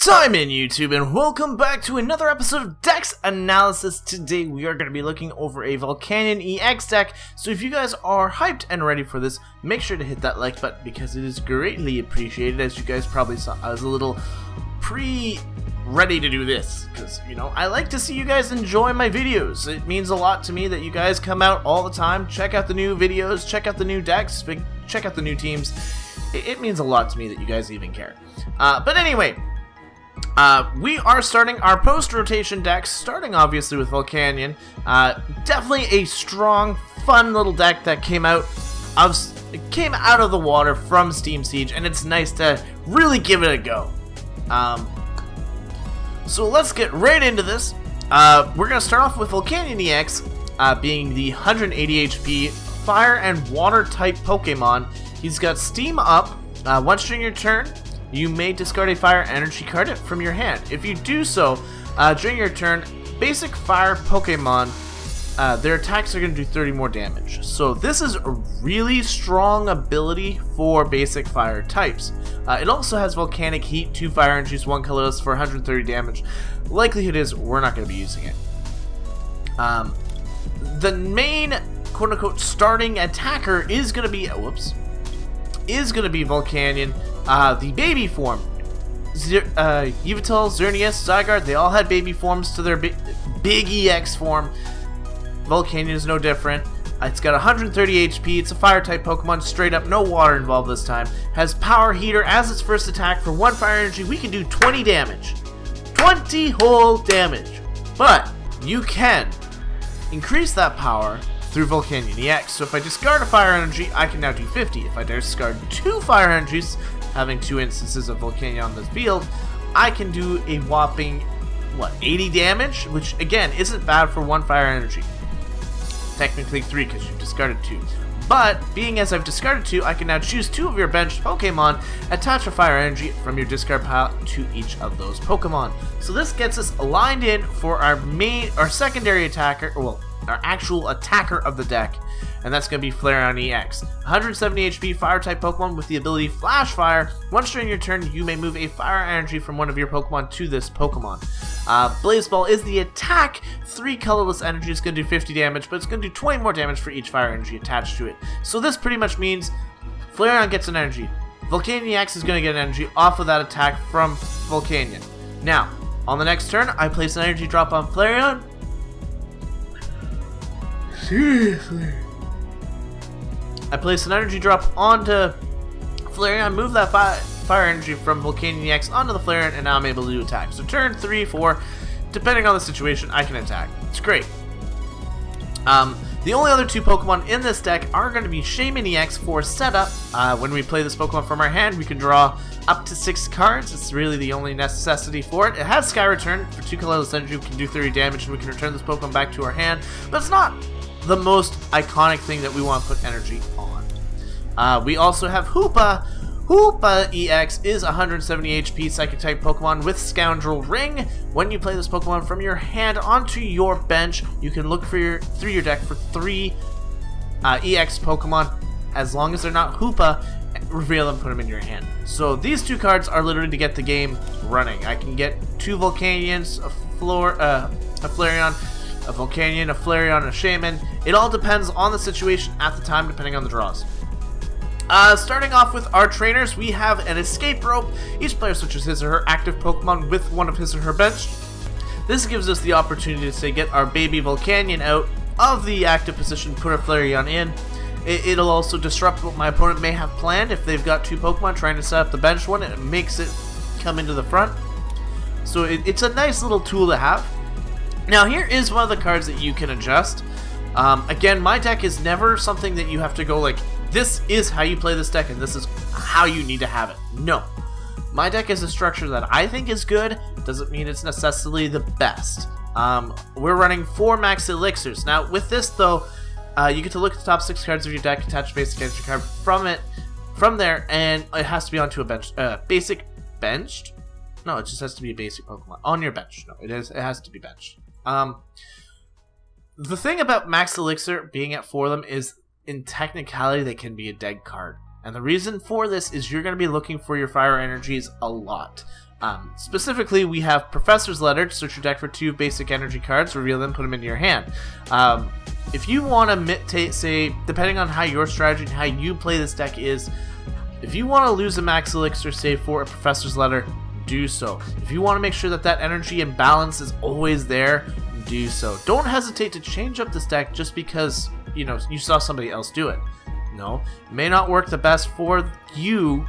Time in YouTube, and welcome back to another episode of Dex Analysis. Today we are going to be looking over a Volcanion-EX deck, so if you guys are hyped and ready for this, make sure to hit that like button because it is greatly appreciated. As you guys probably saw, I was a little ready to do this because, you know, I like to see you guys enjoy my videos. It means a lot to me that you guys come out all the time, check out the new videos, check out the new decks, check out the new teams. It means a lot to me that you guys even care. But anyway, we are starting our post-rotation decks, starting obviously with Volcanion. Definitely a strong, fun little deck that came out of the water from Steam Siege, and it's nice to really give it a go. So let's get right into this. We're going to start off with Volcanion-EX, being the 180 HP Fire and Water type Pokemon. He's got Steam up. Once during your turn, you may discard a fire energy card from your hand. If you do so, during your turn, basic fire Pokemon, their attacks are going to do 30 more damage. So this is a really strong ability for basic fire types. It also has Volcanic Heat, 2 fire energies, 1 colorless for 130 damage. Likelihood is we're not going to be using it. The main quote-unquote starting attacker is going to be, Volcanion. The baby form, Yveltal, Xerneas, Zygarde, they all had baby forms to their big EX form. Volcanion is no different. It's got 130 HP, it's a fire type Pokemon, straight up, no water involved this time. Has Power Heater as its first attack. For 1 fire energy, we can do 20 damage. 20 whole damage. But you can increase that power through Volcanion-EX. So if I discard a fire energy, I can now do 50. If I discard 2 fire energies, having 2 instances of Volcanion on this field, I can do a whopping, 80 damage? Which, again, isn't bad for 1 fire energy. Technically 3, because you've discarded 2. But, being as I've discarded 2, I can now choose 2 of your benched Pokemon, attach a fire energy from your discard pile to each of those Pokemon. So this gets us aligned in for our secondary attacker, our actual attacker of the deck, and that's going to be Flareon-EX. 170 HP Fire-type Pokemon with the ability Flash Fire. Once during your turn, you may move a fire energy from one of your Pokemon to this Pokemon. Blaze Ball is the attack. 3 colorless energy is going to do 50 damage, but it's going to do 20 more damage for each fire energy attached to it. So this pretty much means Flareon gets an energy. Volcanion-EX is going to get an energy off of that attack from Volcanion. Now, on the next turn, I place an energy drop on Flareon. Seriously. I place an energy drop onto Flareon, move that fire energy from Volcanion-EX onto the Flareon, and now I'm able to do attack. So turn 3, 4, depending on the situation, I can attack. It's great. The only other 2 Pokemon in this deck are going to be Shaymin-EX for setup. When we play this Pokemon from our hand, we can draw up to 6 cards. It's really the only necessity for it. It has Sky Return. For 2 colorless energy, we can do 30 damage, and we can return this Pokemon back to our hand. But it's not the most iconic thing that we want to put energy on. We also have Hoopa. Hoopa-EX is 170 HP Psychic type Pokemon with Scoundrel Ring. When you play this Pokemon from your hand onto your bench, you can look through your deck for 3 EX Pokemon. As long as they're not Hoopa, reveal them, put them in your hand. So these 2 cards are literally to get the game running. I can get 2 Volcanions, a Flareon, a Volcanion, a Flareon, and a Shaymin. It all depends on the situation at the time, depending on the draws. Starting off with our trainers, we have an escape rope. Each player switches his or her active Pokemon with one of his or her bench. This gives us the opportunity to, say, get our baby Volcanion out of the active position, put our Flareon in. It'll also disrupt what my opponent may have planned. If they've got 2 Pokemon trying to set up the bench one, it makes it come into the front. So it's a nice little tool to have. Now here is one of the cards that you can adjust. Again, my deck is never something that you have to go like, this is how you play this deck and this is how you need to have it. No. My deck is a structure that I think is good. Doesn't mean it's necessarily the best. We're running 4 max elixirs. Now with this though, you get to look at the top 6 cards of your deck, attach a basic energy card from there, and it has to be onto a bench. Basic benched? No, it just has to be a basic Pokemon. On your bench. No, it has to be benched. The thing about Max Elixir being at 4 of them is, in technicality, they can be a dead card. And the reason for this is you're going to be looking for your fire energies a lot. Specifically, we have Professor's Letter. Search your deck for 2 basic energy cards, reveal them, put them into your hand. If you want to, say, depending on how your strategy and how you play this deck is, if you want to lose a max elixir, say, for a Professor's Letter, do so. If you want to make sure that that energy and balance is always there, do so. Don't hesitate to change up this deck just because, you know, you saw somebody else do it. No, it may not work the best for you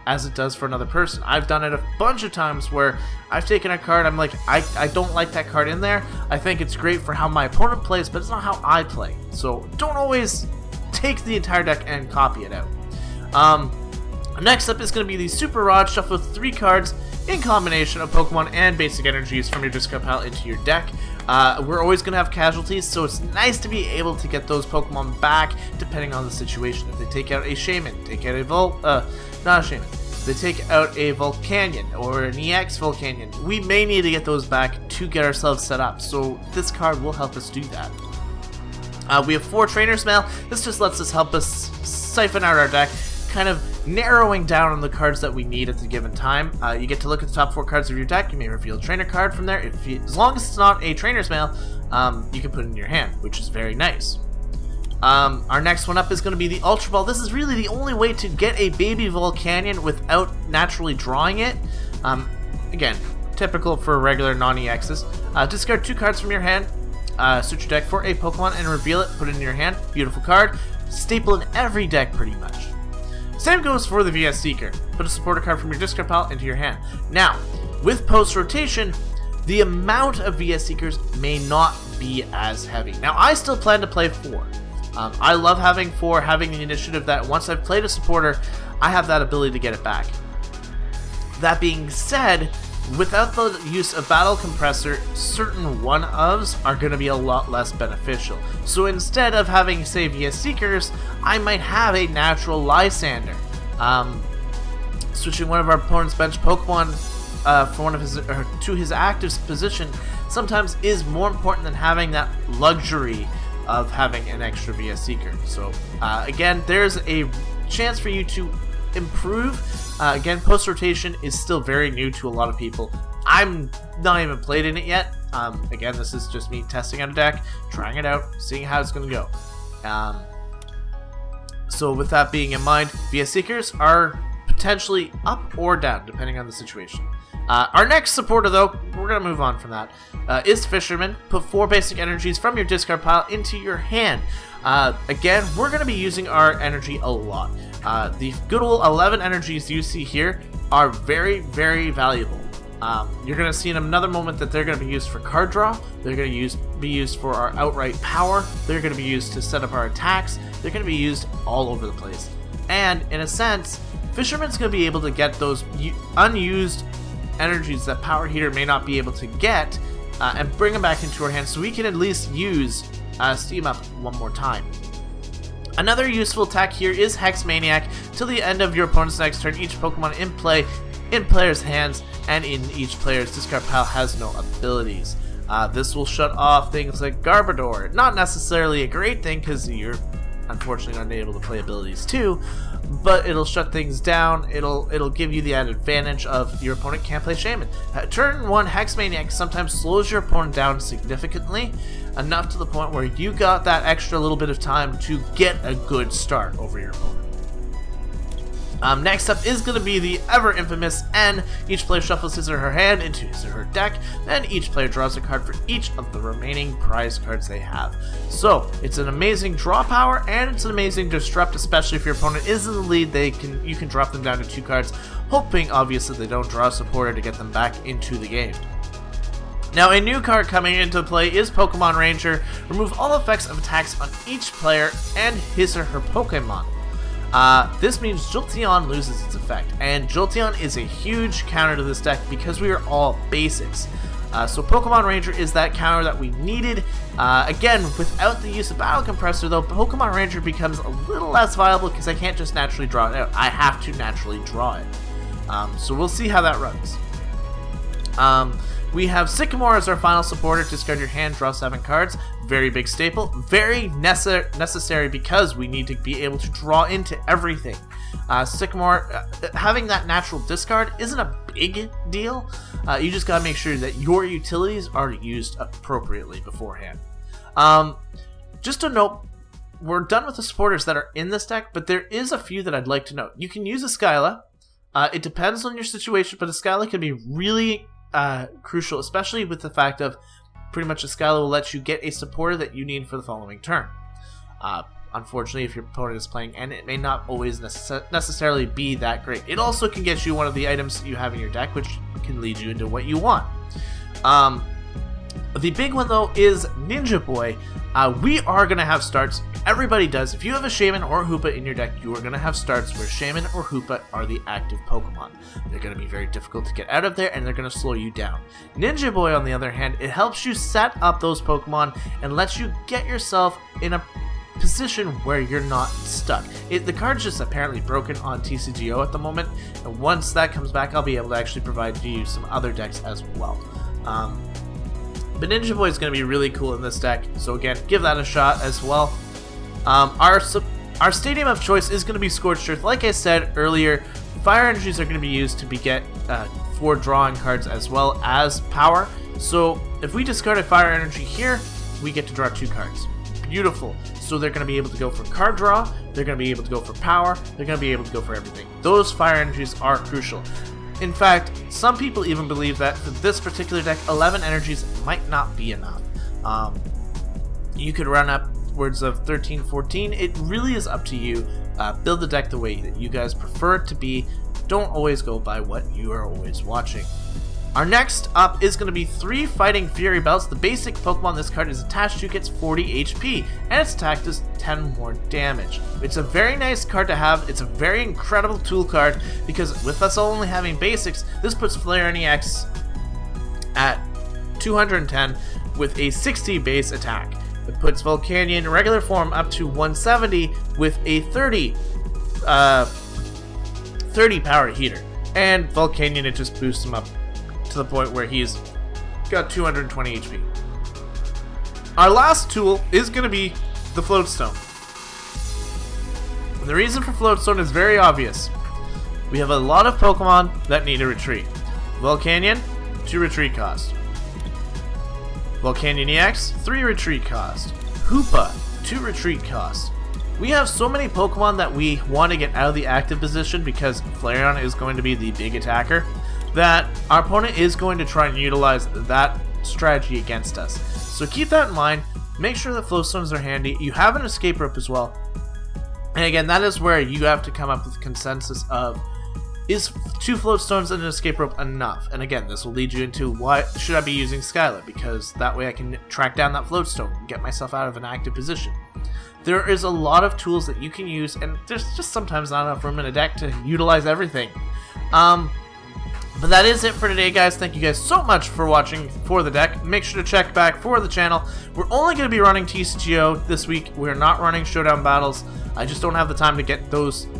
as it does for another person. I've done it a bunch of times where I've taken a card, I'm like, I don't like that card in there. I think it's great for how my opponent plays, but it's not how I play. So don't always take the entire deck and copy it out. Next up is going to be the Super Rod. Shuffle 3 cards in combination of Pokemon and basic energies from your discard pile into your deck. We're always going to have casualties, so it's nice to be able to get those Pokemon back depending on the situation. If they take out a Shaman, take out a not a Shaman, if they take out a Volcanion or an EX Volcanion, we may need to get those back to get ourselves set up, so this card will help us do that. We have 4 Trainer's Mail. This just lets us help us siphon out our deck, kind of narrowing down on the cards that we need at the given time. You get to look at the top 4 cards of your deck. You may reveal a trainer card from there. As long as it's not a Trainer's Mail, you can put it in your hand, which is very nice. Our next one up is going to be the Ultra Ball. This is really the only way to get a baby Volcanion without naturally drawing it. Again, typical for regular non-EXs. Discard 2 cards from your hand, search your deck for a Pokemon and reveal it, put it in your hand. Beautiful card. Staple in every deck pretty much. Same goes for the VS Seeker. Put a supporter card from your discard pile into your hand. Now, with post-rotation, the amount of VS Seekers may not be as heavy. Now, I still plan to play 4. I love having 4, having the initiative that once I've played a supporter, I have that ability to get it back. That being said, without the use of Battle Compressor, certain one-ofs are going to be a lot less beneficial. So instead of having, say, VS Seekers, I might have a natural Lysander. Switching one of our opponent's bench Pokemon for one of his to his active position sometimes is more important than having that luxury of having an extra VS Seeker. So again, there's a chance for you to improve. Again, post-rotation is still very new to a lot of people. I'm not even played in it yet. Again, this is just me testing out a deck, trying it out, seeing how it's going to go. So with that being in mind, VS Seekers are potentially up or down, depending on the situation. Our next supporter, though, we're going to move on from that, is Fisherman. Put 4 basic energies from your discard pile into your hand. Again, we're going to be using our energy a lot. The good old 11 energies you see here are very, very valuable. You're going to see in another moment that they're going to be used for card draw. They're going to be used for our outright power. They're going to be used to set up our attacks. They're going to be used all over the place. And in a sense, Fisherman's going to be able to get those unused energies that Power Heater may not be able to get and bring them back into our hands so we can at least use Steam Up one more time. Another useful attack here is Hex Maniac. Till the end of your opponent's next turn, each Pokemon in play in player's hands and in each player's discard pile has no abilities. This will shut off things like Garbodor. Not necessarily a great thing because you're unfortunately unable to play abilities too, but it'll shut things down. It'll give you the added advantage of your opponent can't play Shaman. Turn 1 Hex Maniac sometimes slows your opponent down significantly, enough to the point where you got that extra little bit of time to get a good start over your opponent. Next up is going to be the ever infamous N. Each player shuffles his or her hand into his or her deck, then each player draws a card for each of the remaining prize cards they have. So, it's an amazing draw power, and it's an amazing disrupt, especially if your opponent is in the lead. You can drop them down to 2 cards, hoping obviously they don't draw a supporter to get them back into the game. Now, a new card coming into play is Pokemon Ranger. Remove all effects of attacks on each player and his or her Pokemon. This means Jolteon loses its effect, and Jolteon is a huge counter to this deck because we are all basics. So Pokemon Ranger is that counter that we needed. Again, without the use of Battle Compressor, though, Pokemon Ranger becomes a little less viable because I can't just naturally draw it out. I have to naturally draw it. So we'll see how that runs. We have Sycamore as our final supporter. Discard your hand, draw 7 cards. Very big staple. Very necessary because we need to be able to draw into everything. Sycamore, having that natural discard isn't a big deal. You just gotta make sure that your utilities are used appropriately beforehand. Just a note, we're done with the supporters that are in this deck, but there is a few that I'd like to note. You can use a Skyla. It depends on your situation, but a Skyla can be really crucial, especially with the fact of pretty much a Skyla will let you get a supporter that you need for the following turn. Unfortunately, if your opponent is playing N, it may not always necessarily be that great. It also can get you one of the items that you have in your deck, which can lead you into what you want. The big one, though, is Ninja Boy. We are going to have starts. Everybody does. If you have a Shaman or Hoopa in your deck, you are going to have starts where Shaman or Hoopa are the active Pokemon. They're going to be very difficult to get out of there, and they're going to slow you down. Ninja Boy, on the other hand, it helps you set up those Pokemon and lets you get yourself in a position where you're not stuck. The card's just apparently broken on TCGO at the moment, and once that comes back, I'll be able to actually provide you some other decks as well. But Ninja Boy is going to be really cool in this deck, so again, give that a shot as well. Our stadium of choice is going to be Scorched Earth. Like I said earlier, Fire Energies are going to be used to get for drawing cards as well as power. So if we discard a Fire Energy here, we get to draw 2 cards. Beautiful. So they're going to be able to go for card draw, they're going to be able to go for power, they're going to be able to go for everything. Those Fire Energies are crucial. In fact, some people even believe that for this particular deck, 11 energies might not be enough. You could run upwards of 13, 14. It really is up to you. Build the deck the way that you guys prefer it to be. Don't always go by what you are always watching. Our next up is going to be 3 Fighting Fury Belts. The basic Pokemon this card is attached to gets 40 HP, and its attack does 10 more damage. It's a very nice card to have. It's a very incredible tool card, because with us only having basics, this puts Volcanion-EX at 210 with a 60 base attack. It puts Volcanion in regular form up to 170 with a 30 power heater. And Volcanion, it just boosts him up to the point where he's got 220 HP. Our last tool is going to be the Floatstone. And the reason for Floatstone is very obvious. We have a lot of Pokemon that need a retreat. Volcanion, 2 retreat cost. Volcanion-EX, 3 retreat cost. Hoopa, 2 retreat cost. We have so many Pokemon that we want to get out of the active position because Flareon is going to be the big attacker, that our opponent is going to try and utilize that strategy against us. So keep that in mind. Make sure that Floatstones are handy. You have an escape rope as well. And again, that is where you have to come up with a consensus of, is 2 Floatstones and an escape rope enough? And again, this will lead you into, why should I be using Skyla? Because that way I can track down that Floatstone and get myself out of an active position. There is a lot of tools that you can use, and there's just sometimes not enough room in a deck to utilize everything. But that is it for today, guys. Thank you guys so much for watching for the deck. Make sure to check back for the channel. We're only going to be running TCGO this week. We're not running Showdown Battles. I just don't have the time to get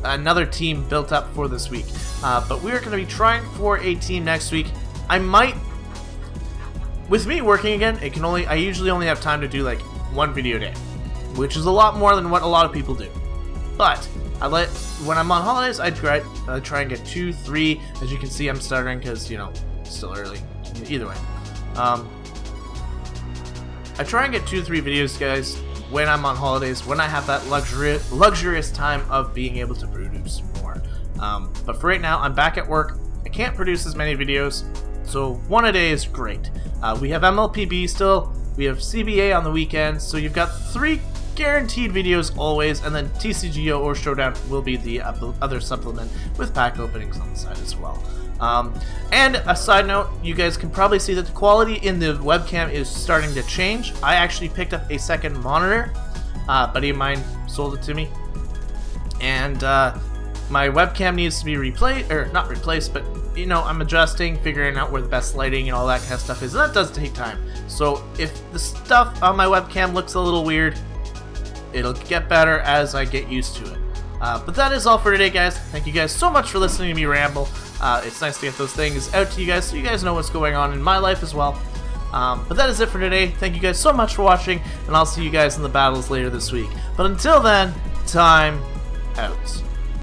another team built up for this week. But we're going to be trying for a team next week. I might, with me working again, I usually only have time to do like 1 video a day, which is a lot more than what a lot of people do. But when I'm on holidays, I try and get 2, 3. As you can see, I'm stuttering because, it's still early. Either way. I try and get 2, 3 videos, guys, when I'm on holidays, when I have that luxurious time of being able to produce more. But for right now, I'm back at work. I can't produce as many videos, so 1 a day is great. We have MLPB still. We have CBA on the weekends, so you've got 3 guaranteed videos always, and then TCGO or Showdown will be the other supplement with pack openings on the side as well. And a side note, you guys can probably see that the quality in the webcam is starting to change. I actually picked up a second monitor. A buddy of mine sold it to me, and my webcam needs to be replaced, or not replaced, but I'm adjusting, figuring out where the best lighting and all that kind of stuff is, and that does take time. So if the stuff on my webcam looks a little weird, it'll get better as I get used to it. But that is all for today, guys. Thank you guys so much for listening to me ramble. It's nice to get those things out to you guys so you guys know what's going on in my life as well. But that is it for today. Thank you guys so much for watching, and I'll see you guys in the battles later this week. But until then, time out.